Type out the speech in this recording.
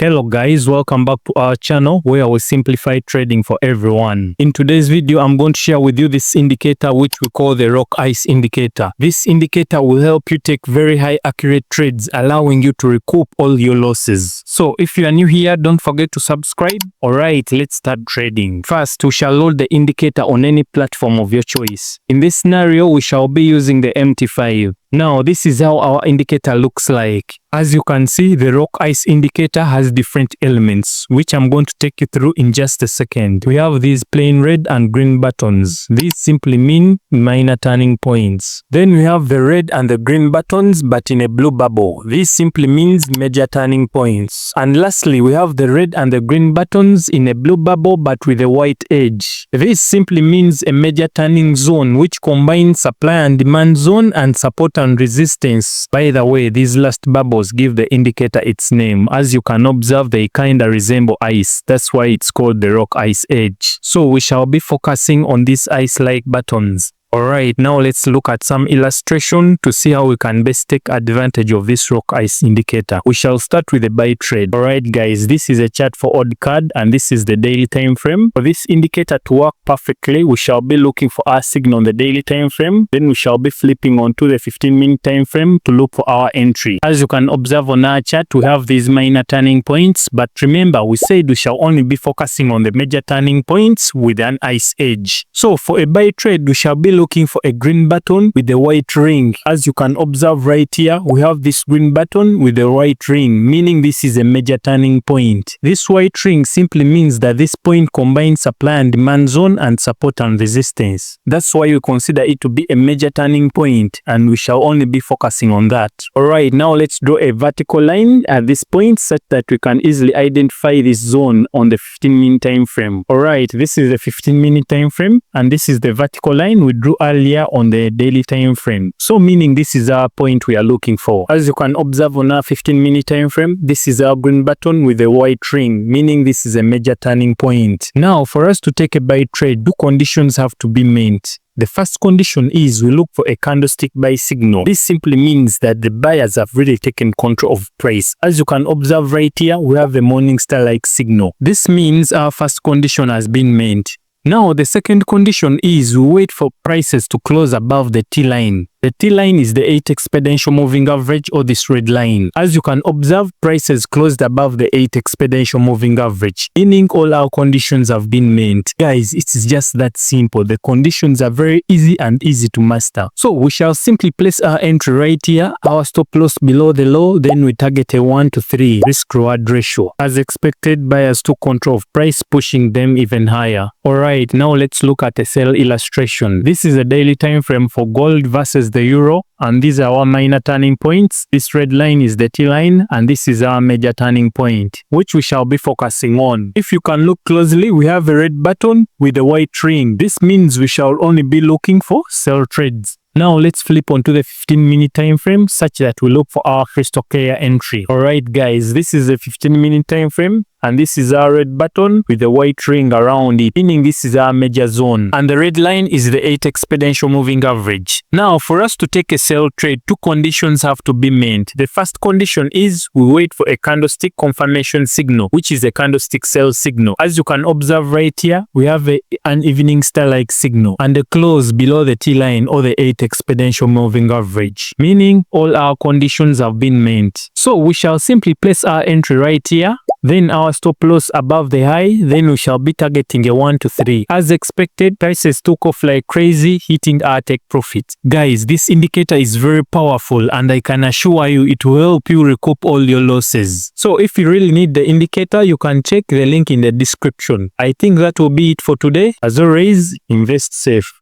Hello guys, welcome back to our channel where we simplify trading for everyone. In today's video, I'm going to share with you this indicator which we call the rock ice indicator. This indicator will help you take very high accurate trades, allowing you to recoup all your losses. So if you are new here, don't forget to subscribe. Alright, let's start trading. First, we shall load the indicator on any platform of your choice. In this scenario, we shall be using the MT5. Now, this is how our indicator looks like. As you can see, the rock ice indicator has different elements, which I'm going to take you through in just a second. We have these plain red and green buttons. These simply mean minor turning points. Then we have the red and the green buttons, but in a blue bubble. This simply means major turning points. And lastly, we have the red and the green buttons in a blue bubble, but with a white edge. This simply means a major turning zone, which combines supply and demand zone and support and resistance. By the way, these last bubbles give the indicator its name. As you can observe, they kinda resemble ice. That's why it's called the rock ice edge. So we shall be focusing on these ice-like buttons. Alright, now let's look at some illustration to see how we can best take advantage of this rock ice indicator. We shall start with a buy trade. Alright guys, this is a chart for odd card and this is the daily time frame. For this indicator to work perfectly, we shall be looking for our signal on the daily time frame. Then we shall be flipping onto the 15-minute time frame to look for our entry. As you can observe on our chart, we have these minor turning points, but remember we said we shall only be focusing on the major turning points with an ice edge. So for a buy trade, we shall be looking for a green button with a white ring. As you can observe right here, we have this green button with a white ring, meaning this is a major turning point. This white ring simply means that this point combines supply and demand zone and support and resistance. That's why we consider it to be a major turning point, and we shall only be focusing on that. Alright, now let's draw a vertical line at this point such that we can easily identify this zone on the 15-minute time frame. Alright, this is the 15-minute time frame and this is the vertical line we drew earlier on the daily time frame. So meaning this is our point we are looking for. As you can observe on our 15-minute time frame, this is our green button with a white ring, meaning this is a major turning point. Now for us to take a buy trade, two conditions have to be met. The first condition is we look for a candlestick buy signal. This simply means that the buyers have really taken control of price. As you can observe right here, we have a morning star-like signal. This means our first condition has been met. Now the second condition is we wait for prices to close above the T line. The T line is the 8 exponential moving average, or this red line. As you can observe, prices closed above the 8 exponential moving average, meaning all our conditions have been met. Guys, it's just that simple. The conditions are very easy and easy to master. So we shall simply place our entry right here, our stop loss below the low, then we target a 1-to-3 risk reward ratio. As expected, buyers took control of price, pushing them even higher. Alright, now let's look at a sell illustration. This is a daily time frame for gold versus the euro, and these are our minor turning points. This red line is the T line and this is our major turning point, which we shall be focusing on. If you can look closely, we have a red button with a white ring. This means we shall only be looking for sell trades. Now let's flip onto the 15-minute time frame such that we look for our crystal clear entry. Alright guys, this is a 15-minute time frame and this is our red button with a white ring around it, meaning this is our major zone. And the red line is the 8 exponential moving average. Now for us to take a sell trade, two conditions have to be met. The first condition is we wait for a candlestick confirmation signal, which is a candlestick sell signal. As you can observe right here, we have an evening star-like signal and a close below the T line, or the 8 exponential moving average, meaning all our conditions have been met. So we shall simply place our entry right here, then our stop loss above the high, then we shall be targeting a 1-to-3. As expected, prices took off like crazy, hitting our take profit. Guys, this indicator is very powerful and I can assure you it will help you recoup all your losses. So if you really need the indicator, you can check the link in the description. I think that will be it for today. As always, invest safe.